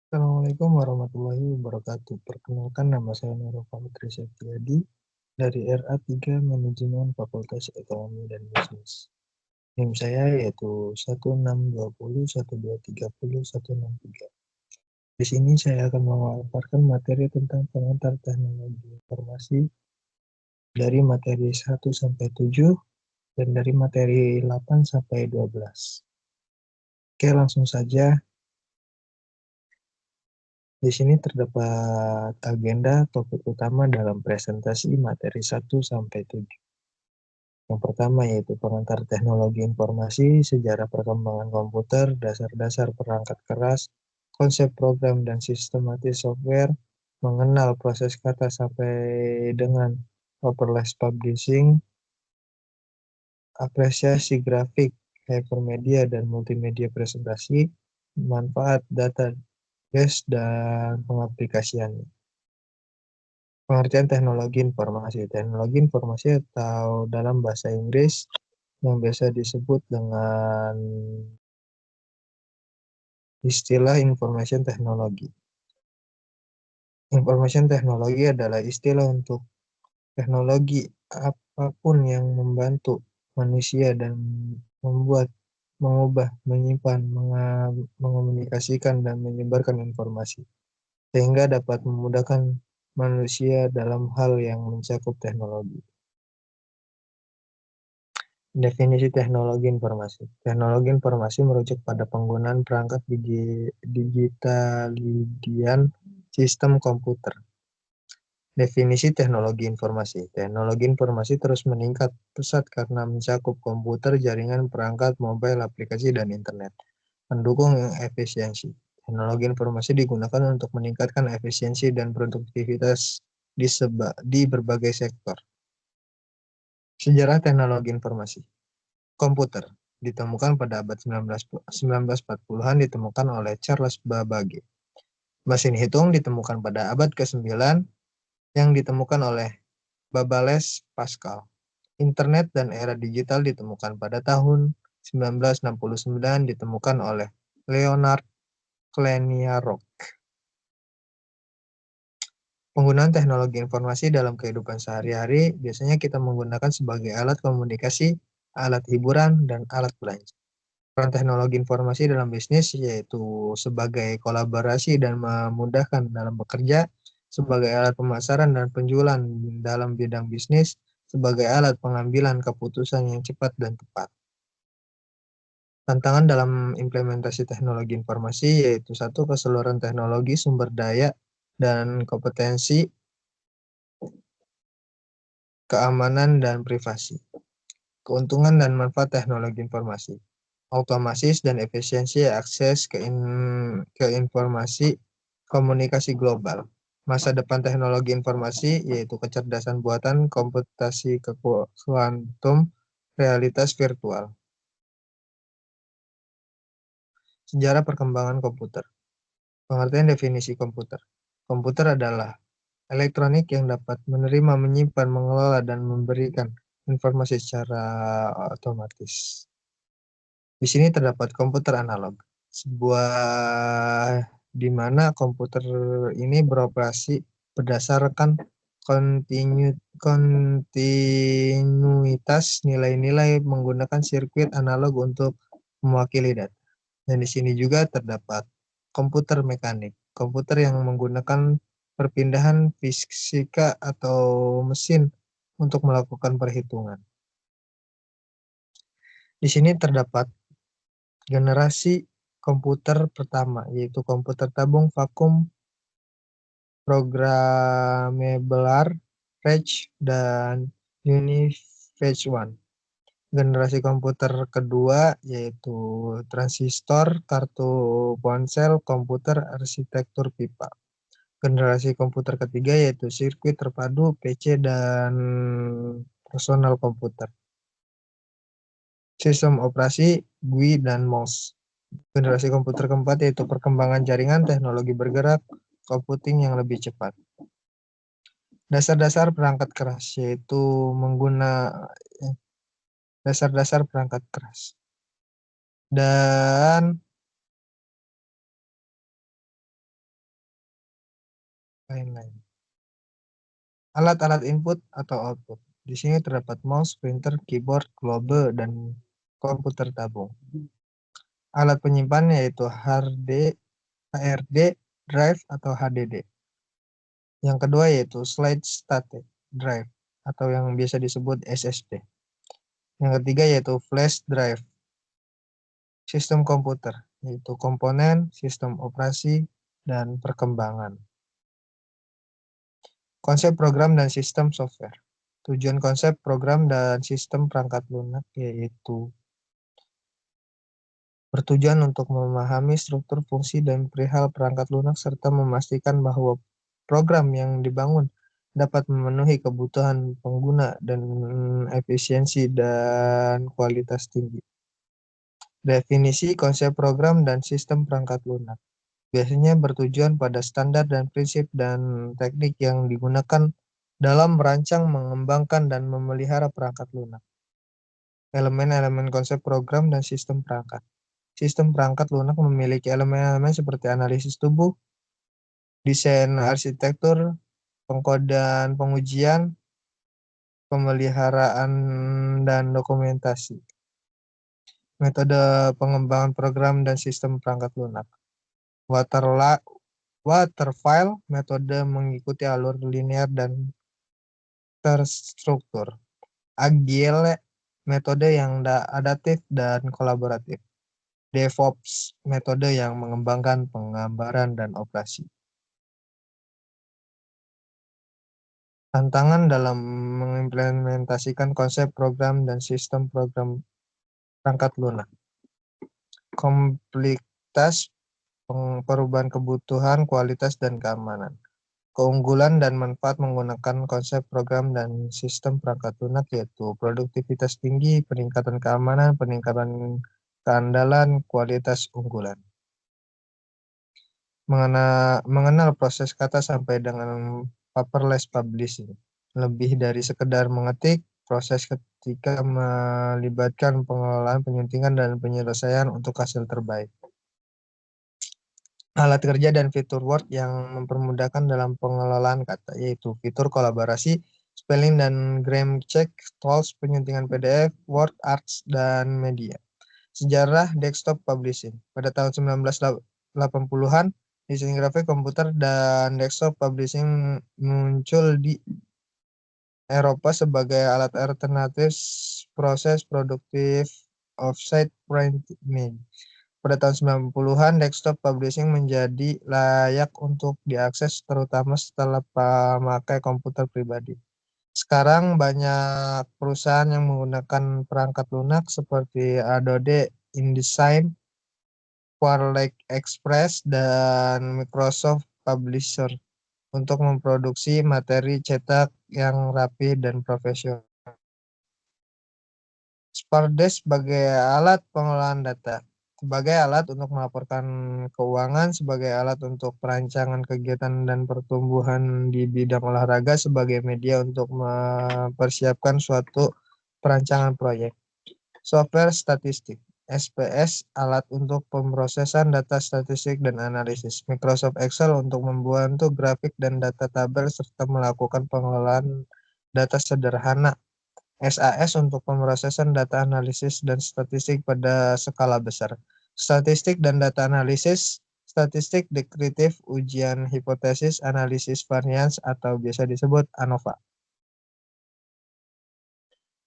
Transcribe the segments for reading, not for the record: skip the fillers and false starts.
Assalamualaikum warahmatullahi wabarakatuh. Perkenalkan, nama saya Nurul Fitri Septiadi dari RA3 Manajemen Fakultas Ekonomi dan Bisnis. NIM saya yaitu 16201230 163. Di sini saya akan memaparkan materi tentang pengantar teknologi informasi dari materi 1 sampai 7 dan dari materi 8 sampai 12. Oke, langsung saja. Di sini terdapat agenda topik utama dalam presentasi materi 1 sampai 7. Yang pertama yaitu pengantar teknologi informasi, sejarah perkembangan komputer, dasar-dasar perangkat keras, konsep program dan sistematis software, mengenal proses kata sampai dengan paperless publishing, apresiasi grafik, hypermedia dan multimedia presentasi, manfaat database dan pengaplikasiannya. Pengertian teknologi informasi. Teknologi informasi atau dalam bahasa Inggris yang biasa disebut dengan istilah information technology. Information technology adalah istilah untuk teknologi apapun yang membantu manusia dan membuat, mengubah, menyimpan, mengomunikasikan, dan menyebarkan informasi, sehingga dapat memudahkan manusia dalam hal yang mencakup teknologi. Definisi teknologi informasi. Teknologi informasi merujuk pada penggunaan perangkat digitalidian sistem komputer. Definisi teknologi informasi. Teknologi informasi terus meningkat pesat karena mencakup komputer, jaringan, perangkat, mobile, aplikasi, dan internet. Mendukung efisiensi. Teknologi informasi digunakan untuk meningkatkan efisiensi dan produktivitas di berbagai sektor. Sejarah teknologi informasi. Komputer ditemukan pada abad 1940-an ditemukan oleh Charles Babbage. Mesin hitung ditemukan pada abad ke-9 yang ditemukan oleh Babbage Pascal. Internet dan era digital ditemukan pada tahun 1969 ditemukan oleh Leonard Kleniarok. Penggunaan teknologi informasi dalam kehidupan sehari-hari biasanya kita menggunakan sebagai alat komunikasi, alat hiburan, dan alat belanja. Peran teknologi informasi dalam bisnis yaitu sebagai kolaborasi dan memudahkan dalam bekerja, sebagai alat pemasaran dan penjualan dalam bidang bisnis, sebagai alat pengambilan keputusan yang cepat dan tepat. Tantangan dalam implementasi teknologi informasi yaitu satu, keseluruhan teknologi, sumber daya, dan kompetensi, keamanan dan privasi. Keuntungan dan manfaat teknologi informasi. Otomatis dan efisiensi akses ke informasi, komunikasi global. Masa depan teknologi informasi yaitu kecerdasan buatan, komputasi ke kuantum, realitas virtual. Sejarah perkembangan komputer. Pengertian definisi komputer. Komputer adalah elektronik yang dapat menerima, menyimpan, mengelola, dan memberikan informasi secara otomatis. Di sini terdapat komputer analog, sebuah di mana komputer ini beroperasi berdasarkan kontinuitas nilai-nilai menggunakan sirkuit analog untuk mewakili data. Dan di sini juga terdapat komputer mekanik, komputer yang menggunakan perpindahan fisika atau mesin untuk melakukan perhitungan. Di sini terdapat generasi komputer pertama, yaitu komputer tabung vakum, programmable, fetch, dan UniFetch One. Generasi komputer kedua yaitu transistor, kartu ponsel, komputer arsitektur pipa. Generasi komputer ketiga yaitu sirkuit terpadu, PC, dan personal komputer. Sistem operasi, GUI, dan MOS. Generasi komputer keempat yaitu perkembangan jaringan, teknologi bergerak, computing yang lebih cepat. Dasar-dasar perangkat keras yaitu dasar-dasar perangkat keras. Dan lain-lain. Alat-alat input atau output. Di sini terdapat mouse, printer, keyboard, globe, dan komputer tabung. Alat penyimpan yaitu HRD, drive atau HDD. Yang kedua yaitu solid state drive atau yang biasa disebut SSD. Yang ketiga yaitu flash drive. Sistem komputer yaitu komponen, sistem operasi, dan perkembangan. Konsep program dan sistem software. Tujuan konsep program dan sistem perangkat lunak yaitu bertujuan untuk memahami struktur, fungsi, dan perihal perangkat lunak serta memastikan bahwa program yang dibangun dapat memenuhi kebutuhan pengguna dan efisiensi dan kualitas tinggi. Definisi konsep program dan sistem perangkat lunak. Biasanya bertujuan pada standar dan prinsip dan teknik yang digunakan dalam merancang, mengembangkan, dan memelihara perangkat lunak. Elemen-elemen konsep program dan sistem perangkat. Sistem perangkat lunak memiliki elemen-elemen seperti analisis tubuh, desain arsitektur, pengkodean pengujian, pemeliharaan, dan dokumentasi. Metode pengembangan program dan sistem perangkat lunak. Waterfall metode mengikuti alur linear dan terstruktur. Agile metode yang adaptif dan kolaboratif. DevOps metode yang mengembangkan penggambaran dan operasi. Tantangan dalam mengimplementasikan konsep program dan sistem program perangkat lunak. Kompleksitas, perubahan kebutuhan, kualitas, dan keamanan. Keunggulan dan manfaat menggunakan konsep program dan sistem perangkat lunak yaitu produktivitas tinggi, peningkatan keamanan, peningkatan keandalan, kualitas unggulan. Mengenal proses kata sampai dengan paperless publishing. Lebih dari sekedar mengetik, proses ketika melibatkan pengelolaan, penyuntingan, dan penyelesaian untuk hasil terbaik. Alat kerja dan fitur Word yang mempermudahkan dalam pengelolaan kata, yaitu fitur kolaborasi, spelling dan grammar check, tools penyuntingan PDF, Word, Arts, dan media. Sejarah desktop publishing. Pada tahun 1980-an, desain grafik komputer dan desktop publishing muncul di Eropa sebagai alat alternatif proses produktif offset printing. Pada tahun 90-an, desktop publishing menjadi layak untuk diakses terutama setelah pemakai komputer pribadi. Sekarang banyak perusahaan yang menggunakan perangkat lunak seperti Adobe InDesign, Quark Express, dan Microsoft Publisher untuk memproduksi materi cetak yang rapi dan profesional. Spardesk sebagai alat pengolahan data, sebagai alat untuk melaporkan keuangan, sebagai alat untuk perancangan kegiatan dan pertumbuhan di bidang olahraga, sebagai media untuk mempersiapkan suatu perancangan proyek. Software statistik, SPS, alat untuk pemrosesan data statistik dan analisis. Microsoft Excel untuk membantu grafik dan data tabel serta melakukan pengelolaan data sederhana. SAS untuk pemrosesan data analisis dan statistik pada skala besar. Statistik dan data analisis, statistik deskriptif, ujian hipotesis, analisis varians atau biasa disebut ANOVA.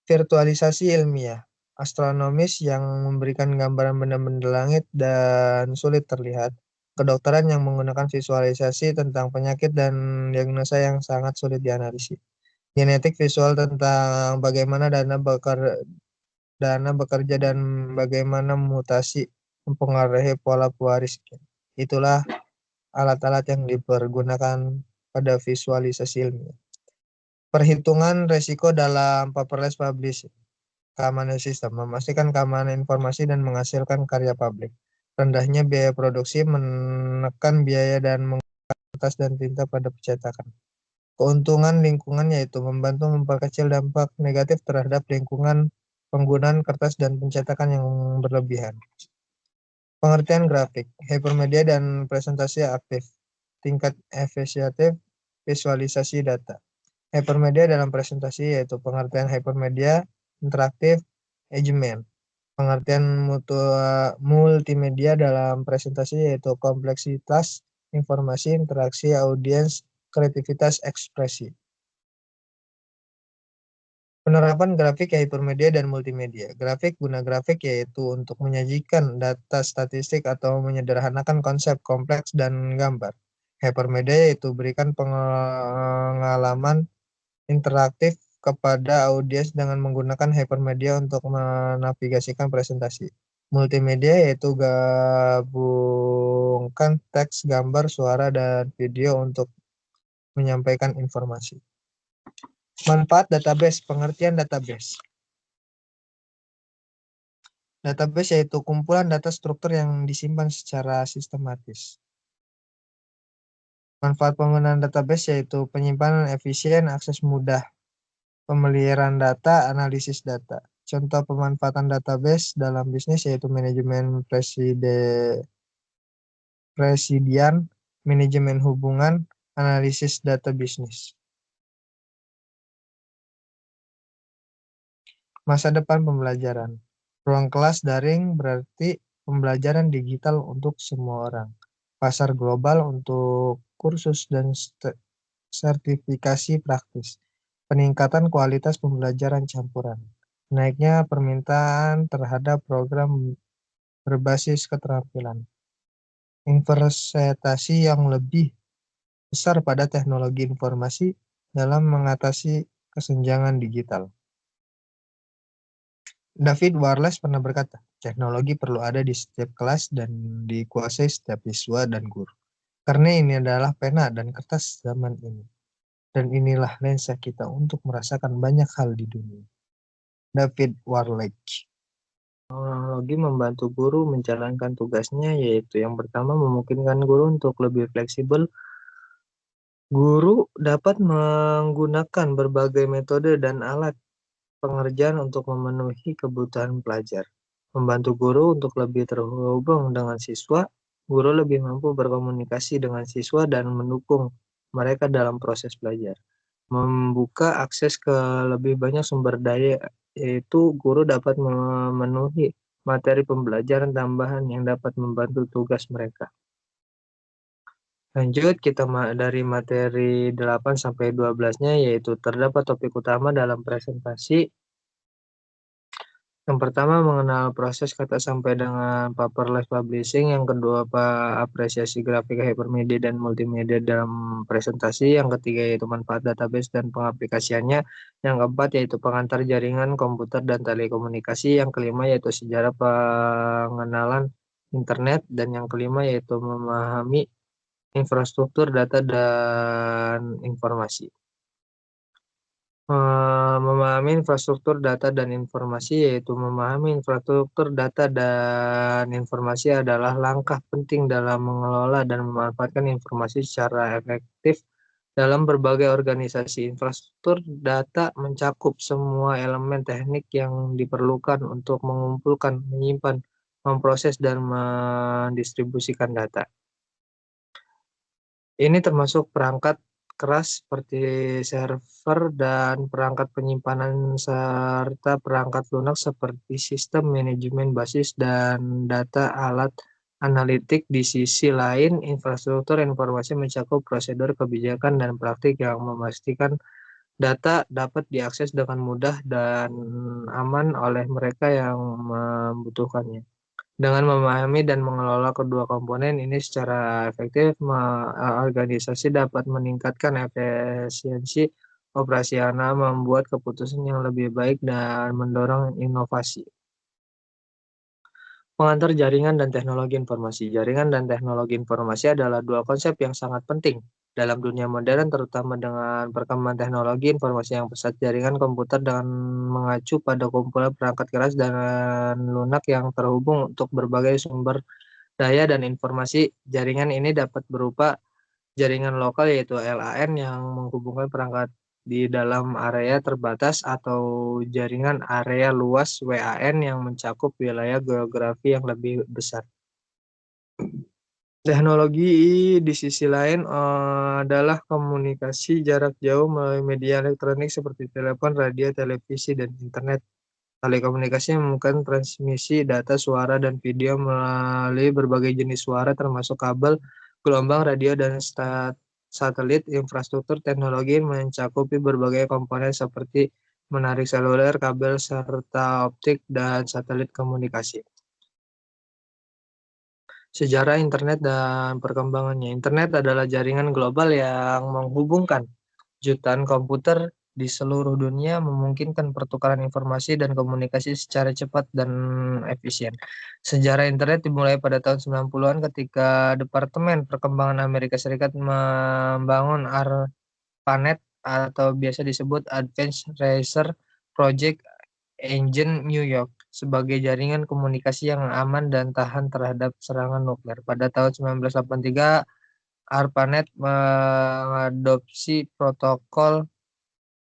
Virtualisasi ilmiah, astronomis yang memberikan gambaran benda-benda langit dan sulit terlihat. Kedokteran yang menggunakan visualisasi tentang penyakit dan diagnosa yang sangat sulit dianalisis. Genetik visual tentang bagaimana dana bekerja dan bagaimana mutasi mempengaruhi pola pewaris. Itulah alat-alat yang dipergunakan pada visualisasi ilmiah. Perhitungan resiko dalam paperless publishing. Keamanan sistem, memastikan keamanan informasi dan menghasilkan karya publik. Rendahnya biaya produksi, menekan biaya dan menggunakan kertas dan tinta pada percetakan. Keuntungan lingkungan yaitu membantu memperkecil dampak negatif terhadap lingkungan penggunaan kertas dan pencetakan yang berlebihan. Pengertian grafik, hypermedia dan presentasi aktif. Tingkat efisientif visualisasi data. Hypermedia dalam presentasi yaitu pengertian hypermedia, interaktif, engagement. Pengertian multimedia dalam presentasi yaitu kompleksitas, informasi, interaksi, audiens, kreativitas, ekspresi. Penerapan grafik hypermedia dan multimedia. Grafik guna grafik yaitu untuk menyajikan data statistik atau menyederhanakan konsep kompleks dan gambar. Hypermedia yaitu berikan pengalaman interaktif kepada audiens dengan menggunakan hypermedia untuk menavigasikan presentasi. Multimedia yaitu gabungkan teks, gambar, suara, dan video untuk menyampaikan informasi. Manfaat database, pengertian database. Database yaitu kumpulan data struktur yang disimpan secara sistematis. Manfaat penggunaan database yaitu penyimpanan efisien, akses mudah, pemeliharaan data, analisis data. Contoh pemanfaatan database dalam bisnis yaitu manajemen presedian, manajemen hubungan, analisis data bisnis. Masa depan pembelajaran. Ruang kelas daring berarti pembelajaran digital untuk semua orang. Pasar global untuk kursus dan sertifikasi praktis. Peningkatan kualitas pembelajaran campuran. Naiknya permintaan terhadap program berbasis keterampilan. Investasi yang lebih besar pada teknologi informasi dalam mengatasi kesenjangan digital. David Wallace pernah berkata, teknologi perlu ada di setiap kelas dan dikuasai setiap siswa dan guru. Karena ini adalah pena dan kertas zaman ini. Dan inilah lensa kita untuk merasakan banyak hal di dunia. David Wallace. Teknologi membantu guru menjalankan tugasnya, yaitu yang pertama memungkinkan guru untuk lebih fleksibel. Guru dapat menggunakan berbagai metode dan alat pengerjaan untuk memenuhi kebutuhan pelajar. Membantu guru untuk lebih terhubung dengan siswa, guru lebih mampu berkomunikasi dengan siswa dan mendukung mereka dalam proses belajar. Membuka akses ke lebih banyak sumber daya, yaitu guru dapat memenuhi materi pembelajaran tambahan yang dapat membantu tugas mereka. Lanjut, kita dari materi 8 sampai 12-nya, yaitu terdapat topik utama dalam presentasi. Yang pertama, mengenal proses kata sampai dengan paperless publishing. Yang kedua, apresiasi grafik hypermedia dan multimedia dalam presentasi. Yang ketiga, yaitu manfaat database dan pengaplikasiannya. Yang keempat, yaitu pengantar jaringan komputer dan telekomunikasi. Yang kelima, yaitu sejarah pengenalan internet. Dan yang kelima, yaitu memahami infrastruktur data dan informasi. Memahami infrastruktur data dan informasi, yaitu memahami infrastruktur data dan informasi adalah langkah penting dalam mengelola dan memanfaatkan informasi secara efektif dalam berbagai organisasi. Infrastruktur data mencakup semua elemen teknik yang diperlukan untuk mengumpulkan, menyimpan, memproses, dan mendistribusikan data. Ini termasuk perangkat keras seperti server dan perangkat penyimpanan serta perangkat lunak seperti sistem manajemen basis dan data alat analitik. Di sisi lain, infrastruktur informasi mencakup prosedur, kebijakan, dan praktik yang memastikan data dapat diakses dengan mudah dan aman oleh mereka yang membutuhkannya. Dengan memahami dan mengelola kedua komponen ini secara efektif, organisasi dapat meningkatkan efisiensi operasional, membuat keputusan yang lebih baik, dan mendorong inovasi. Pengantar jaringan dan teknologi informasi. Jaringan dan teknologi informasi adalah dua konsep yang sangat penting dalam dunia modern, terutama dengan perkembangan teknologi informasi yang pesat. Jaringan komputer dengan mengacu pada kumpulan perangkat keras dan lunak yang terhubung untuk berbagai sumber daya dan informasi. Jaringan ini dapat berupa jaringan lokal, yaitu LAN, yang menghubungkan perangkat di dalam area terbatas, atau jaringan area luas WAN yang mencakup wilayah geografi yang lebih besar. Teknologi di sisi lain adalah komunikasi jarak jauh melalui media elektronik seperti telepon, radio, televisi, dan internet. Telekomunikasi memungkinkan transmisi data, suara, dan video melalui berbagai jenis suara termasuk kabel, gelombang radio, dan satelit. Infrastruktur teknologi mencakupi berbagai komponen seperti menarik seluler, kabel, serta optik, dan satelit komunikasi. Sejarah internet dan perkembangannya. Internet adalah jaringan global yang menghubungkan jutaan komputer di seluruh dunia, memungkinkan pertukaran informasi dan komunikasi secara cepat dan efisien. Sejarah internet dimulai pada tahun 90-an ketika Departemen Perkembangan Amerika Serikat membangun ARPANET atau biasa disebut Advanced Research Project Engine New York sebagai jaringan komunikasi yang aman dan tahan terhadap serangan nuklir. Pada tahun 1983, ARPANET mengadopsi protokol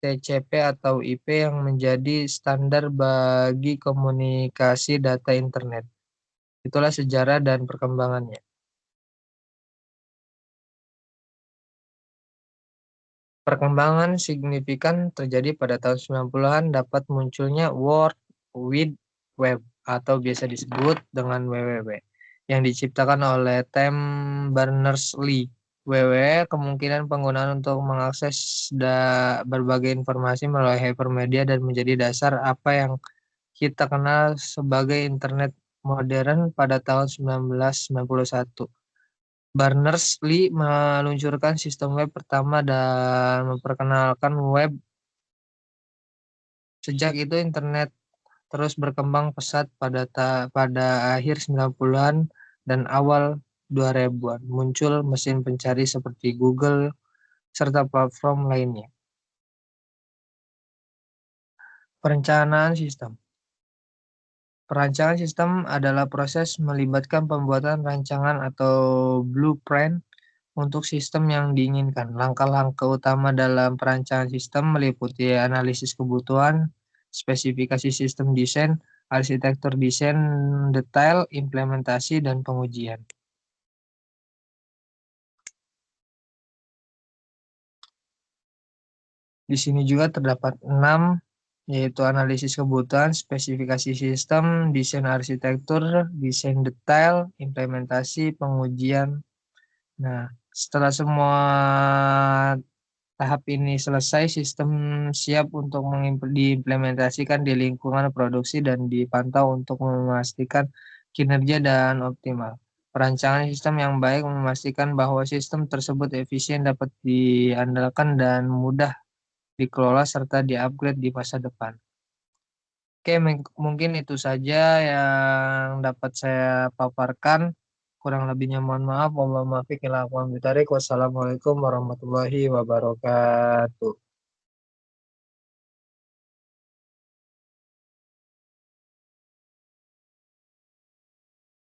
TCP atau IP yang menjadi standar bagi komunikasi data internet. Itulah sejarah dan perkembangannya. Perkembangan signifikan terjadi pada tahun 90-an, dapat munculnya World Wide Web atau biasa disebut dengan WWW yang diciptakan oleh Tim Berners-Lee. WWW kemungkinan penggunaan untuk mengakses berbagai informasi melalui hypermedia dan menjadi dasar apa yang kita kenal sebagai internet modern pada tahun 1991. Berners-Lee meluncurkan sistem web pertama dan memperkenalkan web. Sejak itu internet terus berkembang pesat pada akhir 90-an dan awal 2000-an. Muncul mesin pencari seperti Google serta platform lainnya. Perencanaan sistem. Perancangan sistem adalah proses melibatkan pembuatan rancangan atau blueprint untuk sistem yang diinginkan. Langkah-langkah utama dalam perancangan sistem meliputi analisis kebutuhan, spesifikasi sistem desain, arsitektur desain detail, implementasi, dan pengujian. Di sini juga terdapat 6, yaitu analisis kebutuhan, spesifikasi sistem, desain arsitektur, desain detail, implementasi, pengujian. Nah, setelah semua tahap ini selesai, sistem siap untuk diimplementasikan di lingkungan produksi dan dipantau untuk memastikan kinerja dan optimal. Perancangan sistem yang baik memastikan bahwa sistem tersebut efisien, dapat diandalkan, dan mudah dikelola serta di-upgrade di masa depan. Oke, mungkin itu saja yang dapat saya paparkan. Kurang lebihnya mohon maaf. Wassalamualaikum warahmatullahi wabarakatuh.